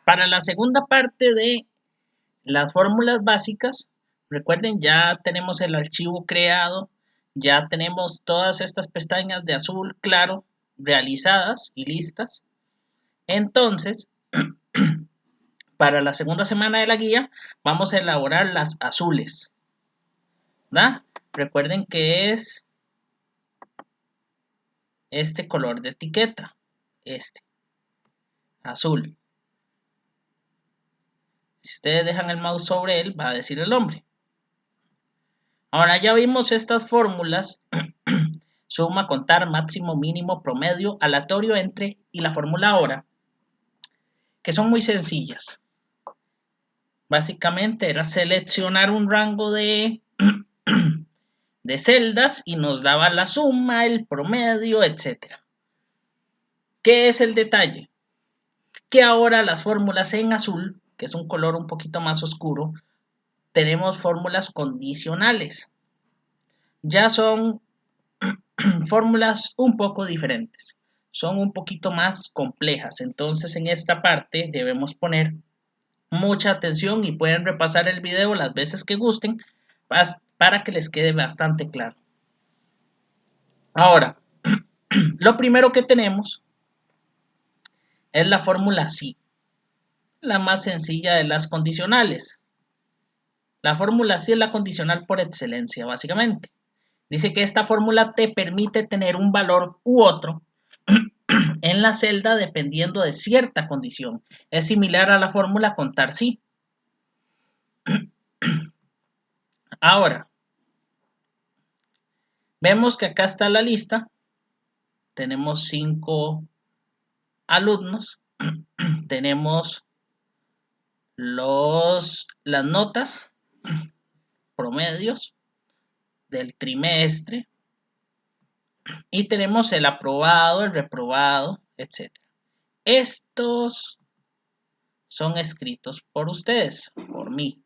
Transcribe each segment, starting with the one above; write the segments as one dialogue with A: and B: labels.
A: Para la segunda parte de las fórmulas básicas, recuerden, ya tenemos el archivo creado, ya tenemos todas estas pestañas de azul claro realizadas y listas. Entonces, para la segunda semana de la guía, vamos a elaborar las azules, ¿verdad? Recuerden que es este color de etiqueta, este, azul. Si ustedes dejan el mouse sobre él, va a decir el nombre. Ahora ya vimos estas fórmulas, suma, contar, máximo, mínimo, promedio, aleatorio, entre y la fórmula ahora, que son muy sencillas. Básicamente era seleccionar un rango de celdas y nos daba la suma, el promedio, etc. ¿Qué es el detalle? Que ahora las fórmulas en azul, que es un color un poquito más oscuro, tenemos fórmulas condicionales. Ya son fórmulas un poco diferentes, son un poquito más complejas. Entonces en esta parte debemos poner mucha atención y pueden repasar el video las veces que gusten para que les quede bastante claro. Ahora, lo primero que tenemos es la fórmula SI, la más sencilla de las condicionales. La fórmula SI es la condicional por excelencia, básicamente. Dice que esta fórmula te permite tener un valor u otro en la celda dependiendo de cierta condición. Es similar a la fórmula contar sí. Ahora, vemos que acá está la lista. Tenemos 5 alumnos. Tenemos las notas, promedios del trimestre. Y tenemos el aprobado, el reprobado, etc. Estos son escritos por ustedes, por mí.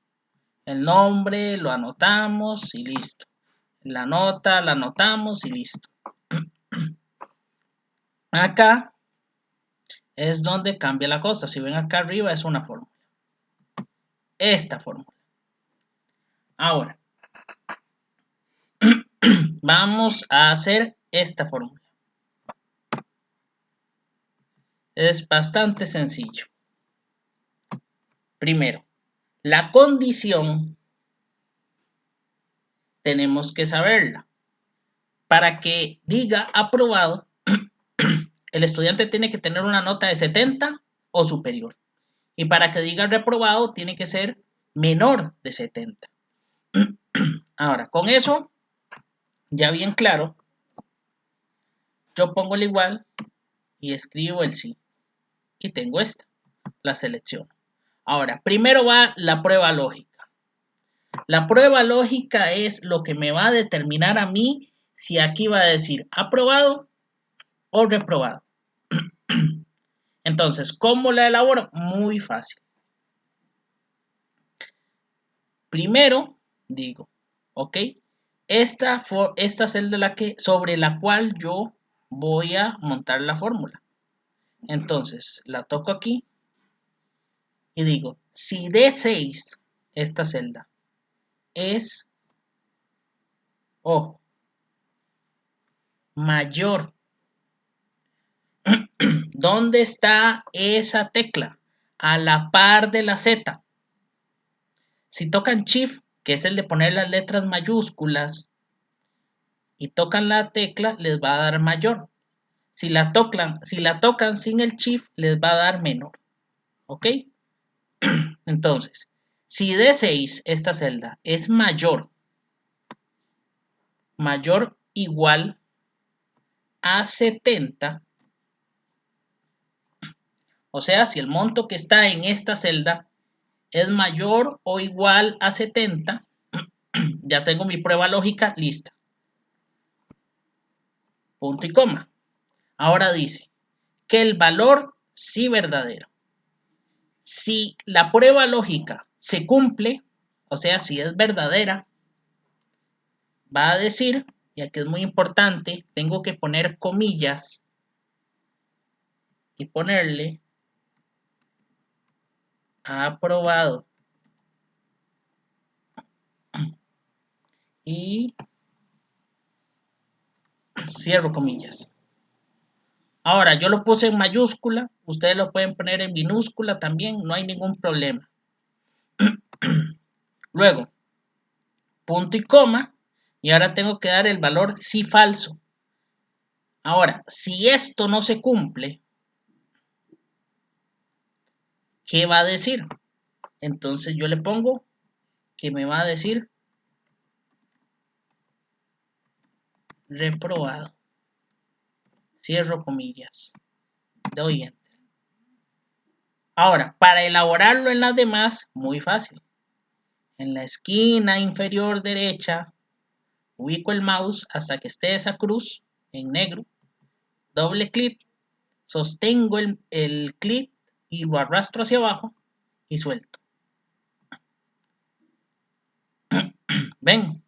A: El nombre lo anotamos y listo. La nota la anotamos y listo. Acá es donde cambia la cosa. Si ven acá arriba es una fórmula. Esta fórmula. Ahora, vamos a hacer esta fórmula. Es bastante sencillo. Primero, la condición tenemos que saberla. Para que diga aprobado, el estudiante tiene que tener una nota de 70 o superior. Y para que diga reprobado, tiene que ser menor de 70. Ahora, con eso, ya bien claro, yo pongo el igual y escribo el sí. Y tengo esta, la selección. Ahora, primero va la prueba lógica. La prueba lógica es lo que me va a determinar a mí si aquí va a decir aprobado o reprobado. Entonces, ¿cómo la elaboro? Muy fácil. Primero, digo, ok, esta celda sobre la cual yo voy a montar la fórmula. Entonces, la toco aquí y digo, si D6, esta celda, es, ojo, mayor. ¿Dónde está esa tecla? A la par de la Z. Si tocan Shift, que es el de poner las letras mayúsculas, y tocan la tecla, les va a dar mayor. Si la tocan sin el Shift, les va a dar menor. ¿Ok? Entonces, si D6, esta celda, es mayor igual a 70, o sea, si el monto que está en esta celda es mayor o igual a 70, ya tengo mi prueba lógica lista. Punto y coma. Ahora dice que el valor sí verdadero. Si la prueba lógica se cumple, o sea, si es verdadera, va a decir, y aquí es muy importante, tengo que poner comillas y ponerle aprobado. Y cierro comillas. Ahora, yo lo puse en mayúscula, ustedes lo pueden poner en minúscula también, no hay ningún problema. Luego, punto y coma, y ahora tengo que dar el valor sí falso. Ahora, si esto no se cumple, ¿qué va a decir? Entonces yo le pongo que me va a decir reprobado. Cierro comillas. Doy enter. Ahora, para elaborarlo en las demás, muy fácil. En la esquina inferior derecha, ubico el mouse hasta que esté esa cruz en negro. Doble clic, sostengo el clic y lo arrastro hacia abajo y suelto. ¿Ven?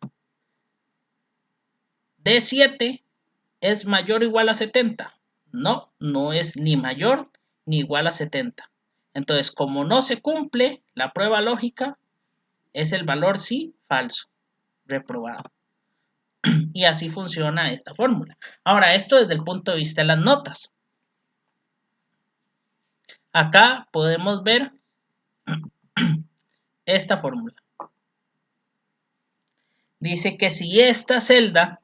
A: D7 es mayor o igual a 70. No, no es ni mayor ni igual a 70. Entonces, como no se cumple la prueba lógica, es el valor sí falso, reprobado. Y así funciona esta fórmula. Ahora, esto desde el punto de vista de las notas. Acá podemos ver esta fórmula. Dice que si esta celda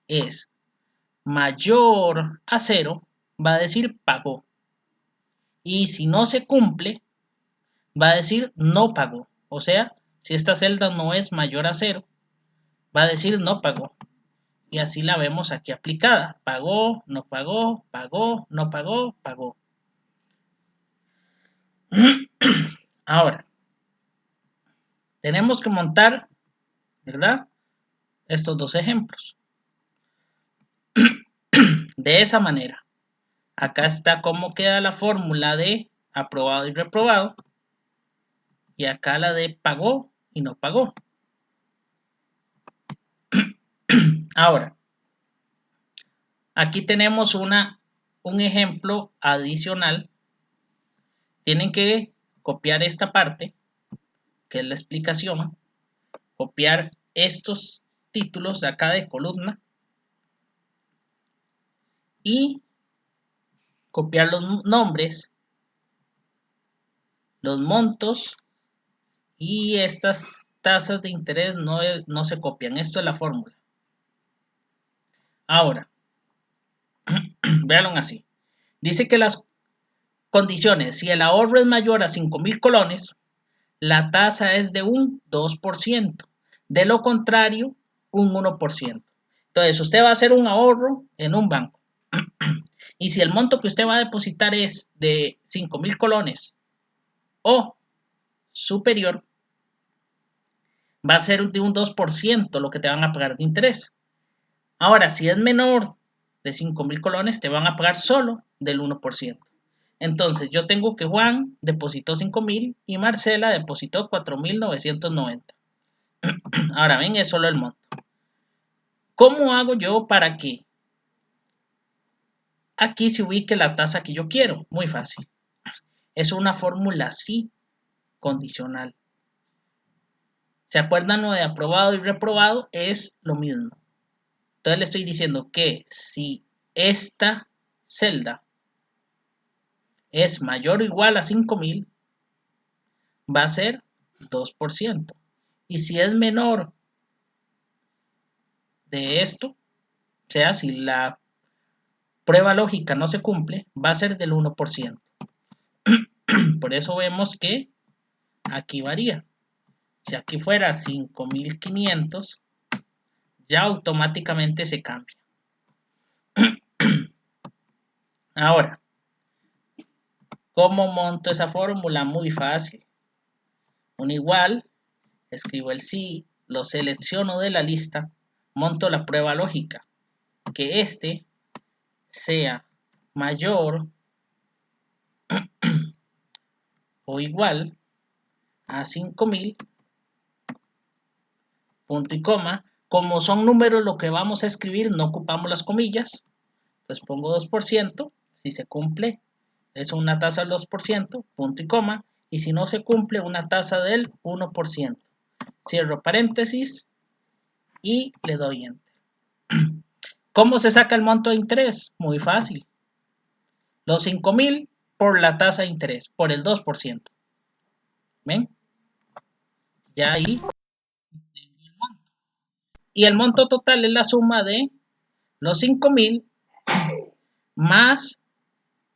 A: es mayor a 0, va a decir pagó. Y si no se cumple, va a decir no pagó. O sea, si esta celda no es mayor a 0, va a decir no pagó. Y así la vemos aquí aplicada. Pagó, no pagó, pagó, no pagó, pagó. Ahora, tenemos que montar, ¿verdad? Estos dos ejemplos. De esa manera. Acá está cómo queda la fórmula de aprobado y reprobado. Y acá la de pagó y no pagó. Ahora, aquí tenemos un ejemplo adicional. Tienen que copiar esta parte, que es la explicación. Copiar estos títulos de acá de columna. Y copiar los nombres, los montos y estas tasas de interés no se copian. Esto es la fórmula. Ahora, véanlo así. Dice que las condiciones, si el ahorro es mayor a 5,000 colones, la tasa es de un 2%. De lo contrario, un 1%. Entonces, usted va a hacer un ahorro en un banco. Y si el monto que usted va a depositar es de 5,000 colones o superior, va a ser de un 2% lo que te van a pagar de interés. Ahora, si es menor de 5,000 colones, te van a pagar solo del 1%. Entonces, yo tengo que Juan depositó 5,000 y Marcela depositó 4,990. Ahora ven, es solo el monto. ¿Cómo hago yo para que aquí se ubique la tasa que yo quiero? Muy fácil. Es una fórmula sí condicional. ¿Se acuerdan lo de aprobado y reprobado? Es lo mismo. Entonces le estoy diciendo que si esta celda es mayor o igual a 5,000, va a ser 2%. Y si es menor de esto, o sea, si la prueba lógica no se cumple, va a ser del 1%. Por eso vemos que aquí varía. Si aquí fuera 5,500, ya automáticamente se cambia. Ahora, ¿cómo monto esa fórmula? Muy fácil. Un igual, escribo el sí, lo selecciono de la lista, monto la prueba lógica, que este sea mayor o igual a 5,000, punto y coma. Como son números lo que vamos a escribir, no ocupamos las comillas. Entonces pongo 2%, si se cumple, es una tasa del 2%, punto y coma. y si no se cumple una tasa del 1%. Cierro paréntesis y le doy enter. ¿Cómo se saca el monto de interés? Muy fácil. Los 5,000 por la tasa de interés, por el 2%. ¿Ven? Ya ahí. Y el monto total es la suma de los 5,000 más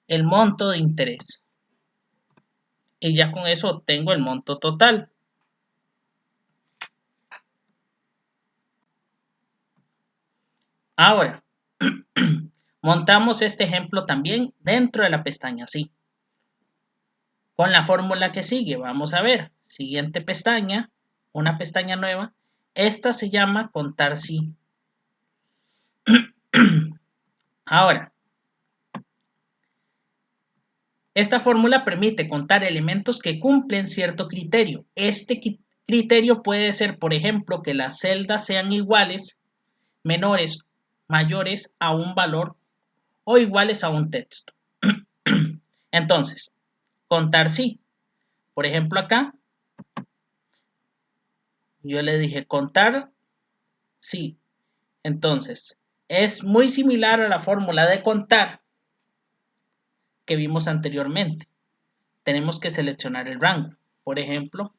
A: el monto de interés. Y ya con eso obtengo el monto total. Ahora, montamos este ejemplo también dentro de la pestaña sí. Con la fórmula que sigue, vamos a ver. Siguiente pestaña, una pestaña nueva. Esta se llama contar sí. Ahora, esta fórmula permite contar elementos que cumplen cierto criterio. Este criterio puede ser, por ejemplo, que las celdas sean iguales, menores, mayores a un valor o iguales a un texto. Entonces, contar sí. Por ejemplo, acá yo le dije contar sí. Entonces, es muy similar a la fórmula de contar que vimos anteriormente. Tenemos que seleccionar el rango. Por ejemplo,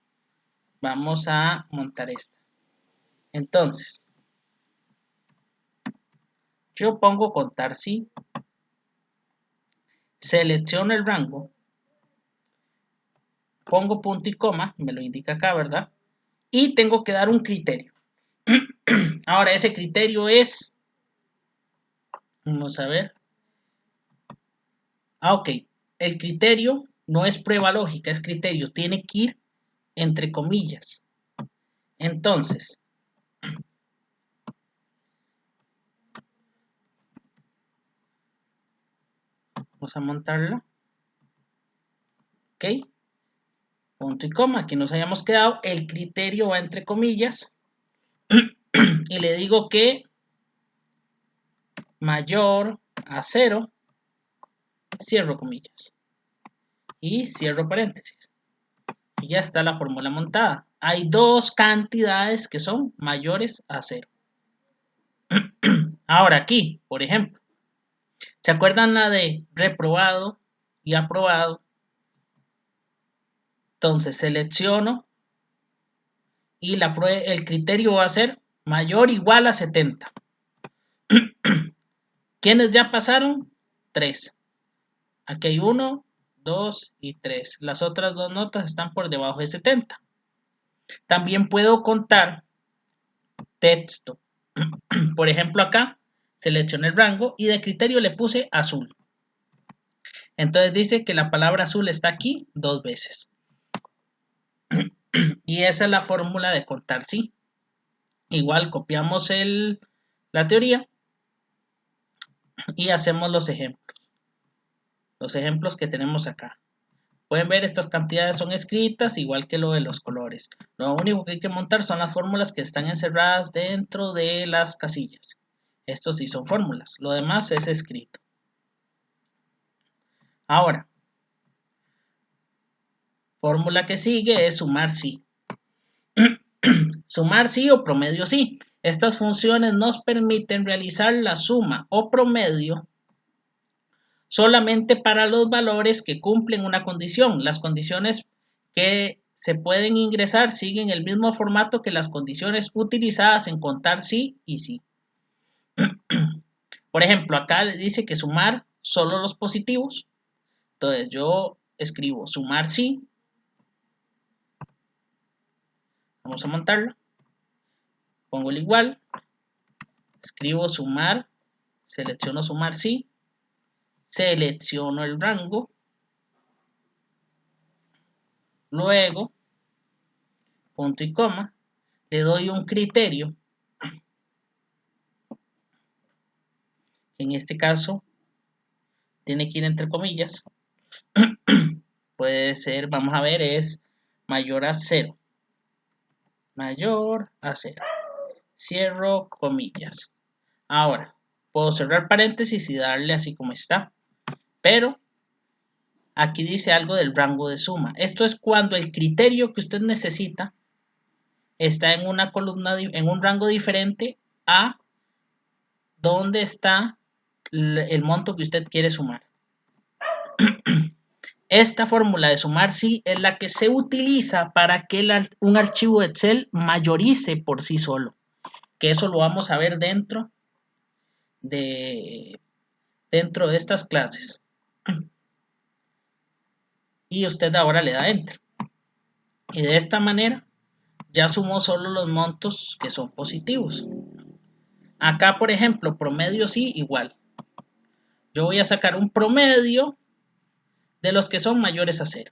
A: vamos a montar esta. Entonces, yo pongo contar sí, selecciono el rango, pongo punto y coma, me lo indica acá, ¿verdad? Y tengo que dar un criterio. Ahora, ese criterio es, vamos a ver. Ok, el criterio no es prueba lógica, es criterio, tiene que ir entre comillas. Entonces, vamos a montarlo. Ok, punto y coma, aquí nos hayamos quedado, el criterio va entre comillas y le digo que mayor a 0, cierro comillas y cierro paréntesis. Y ya está la fórmula montada. Hay dos cantidades que son mayores a 0. Ahora aquí, por ejemplo, ¿se acuerdan la de reprobado y aprobado? Entonces selecciono y el criterio va a ser mayor o igual a 70. ¿Quiénes ya pasaron? 3. Aquí hay 1, 2 y 3. Las otras dos notas están por debajo de 70. También puedo contar texto. Por ejemplo, acá seleccioné el rango y de criterio le puse azul. Entonces dice que la palabra azul está aquí 2 veces. Y esa es la fórmula de contar sí. Igual copiamos la teoría y hacemos los ejemplos. Los ejemplos que tenemos acá. Pueden ver, estas cantidades son escritas, igual que lo de los colores. Lo único que hay que montar son las fórmulas que están encerradas dentro de las casillas. Estos sí son fórmulas. Lo demás es escrito. Ahora, fórmula que sigue es sumar sí. Sumar sí o promedio sí. Estas funciones nos permiten realizar la suma o promedio solamente para los valores que cumplen una condición. Las condiciones que se pueden ingresar siguen el mismo formato que las condiciones utilizadas en contar sí y sí. Por ejemplo, acá dice que sumar solo los positivos. Entonces yo escribo sumar sí. Vamos a montarlo. Pongo el igual. Escribo sumar. Selecciono sumar sí. Selecciono el rango. Luego, punto y coma. Le doy un criterio. En este caso, tiene que ir entre comillas. Puede ser, vamos a ver, es mayor a 0. Mayor a 0. Cierro comillas. Ahora, puedo cerrar paréntesis y darle así como está. Pero aquí dice algo del rango de suma. Esto es cuando el criterio que usted necesita está en una columna, en un rango diferente a donde está el monto que usted quiere sumar. Esta fórmula de sumar sí es la que se utiliza para que un archivo Excel mayorice por sí solo, que eso lo vamos a ver dentro de estas clases. Y usted ahora le da Enter. Y de esta manera ya sumó solo los montos que son positivos. Acá, por ejemplo, promedio sí, igual. Yo voy a sacar un promedio de los que son mayores a 0.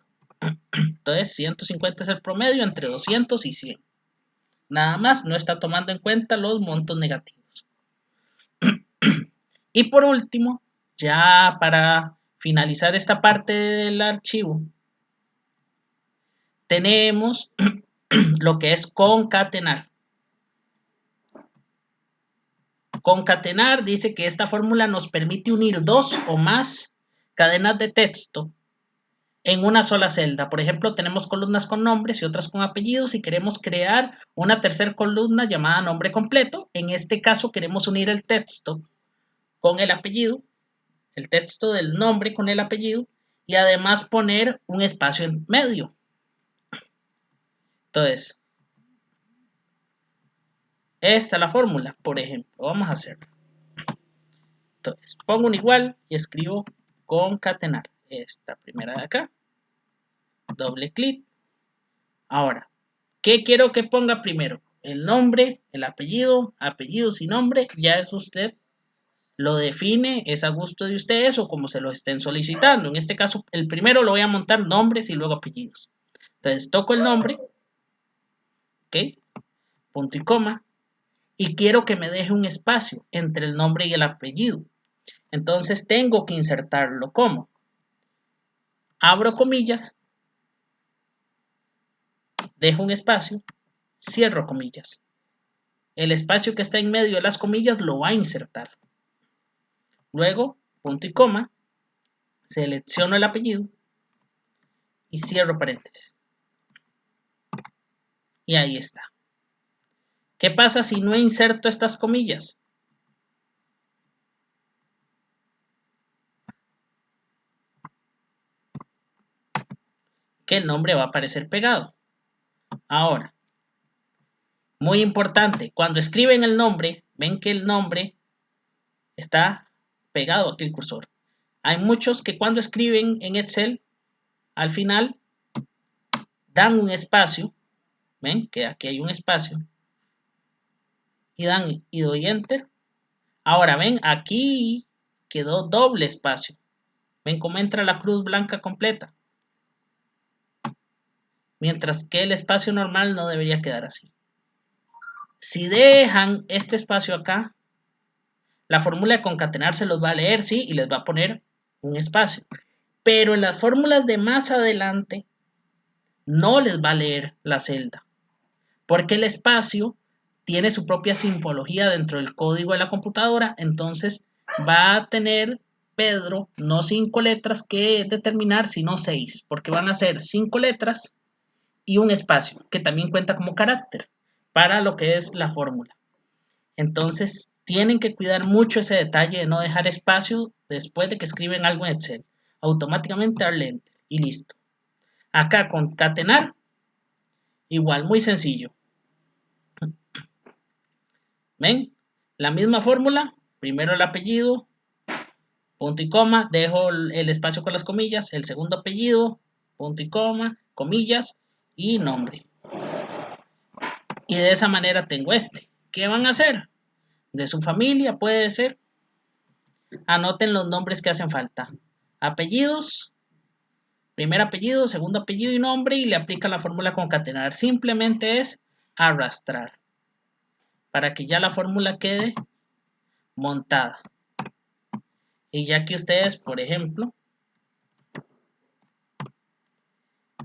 A: Entonces, 150 es el promedio entre 200 y 100. Nada más, no está tomando en cuenta los montos negativos. Y por último, ya para finalizar esta parte del archivo, tenemos lo que es concatenar. Concatenar dice que esta fórmula nos permite unir dos o más cadenas de texto en una sola celda. Por ejemplo, tenemos columnas con nombres y otras con apellidos y queremos crear una tercera columna llamada nombre completo. En este caso queremos unir el texto con el apellido, el texto del nombre con el apellido y además poner un espacio en medio. Entonces, esta es la fórmula, por ejemplo. Vamos a hacerlo. Entonces, pongo un igual y escribo concatenar. Esta primera de acá. Doble clic. Ahora, ¿qué quiero que ponga primero? El nombre, el apellido, apellidos y nombre. Ya es usted lo define, es a gusto de ustedes o como se lo estén solicitando. En este caso, el primero lo voy a montar nombres y luego apellidos. Entonces, toco el nombre. ¿Ok? Punto y coma. Y quiero que me deje un espacio entre el nombre y el apellido. Entonces tengo que insertarlo como abro comillas, dejo un espacio, cierro comillas. El espacio que está en medio de las comillas lo va a insertar. Luego, punto y coma, selecciono el apellido y cierro paréntesis. Y ahí está. ¿Qué pasa si no inserto estas comillas? Que el nombre va a aparecer pegado. Ahora, muy importante, cuando escriben el nombre, ven que el nombre está pegado aquí el cursor. Hay muchos que cuando escriben en Excel, al final dan un espacio, ven que aquí hay un espacio, y doy Enter. Ahora ven, aquí quedó doble espacio. Ven cómo entra la cruz blanca completa. Mientras que el espacio normal no debería quedar así. Si dejan este espacio acá, la fórmula de concatenar se los va a leer, sí, y les va a poner un espacio. Pero en las fórmulas de más adelante, no les va a leer la celda. Porque el espacio tiene su propia simbología dentro del código de la computadora, entonces va a tener Pedro no 5 letras que determinar, sino 6, porque van a ser 5 letras y un espacio, que también cuenta como carácter para lo que es la fórmula. Entonces, tienen que cuidar mucho ese detalle de no dejar espacio después de que escriben algo en Excel. Automáticamente darle Enter y listo. Acá concatenar, igual, muy sencillo. ¿Ven? La misma fórmula, primero el apellido, punto y coma, dejo el espacio con las comillas, el segundo apellido, punto y coma, comillas y nombre. Y de esa manera tengo este. ¿Qué van a hacer? De su familia puede ser. Anoten los nombres que hacen falta. Apellidos, primer apellido, segundo apellido y nombre y le aplica la fórmula concatenar. Simplemente es arrastrar para que ya la fórmula quede montada. Y ya que ustedes, por ejemplo,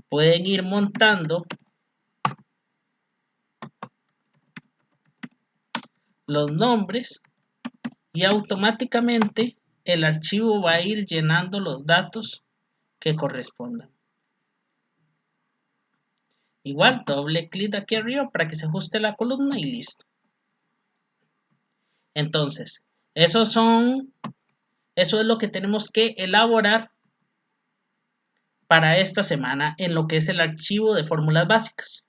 A: pueden ir montando los nombres y automáticamente el archivo va a ir llenando los datos que correspondan. Igual, doble clic aquí arriba para que se ajuste la columna y listo. Entonces, eso es lo que tenemos que elaborar para esta semana en lo que es el archivo de fórmulas básicas.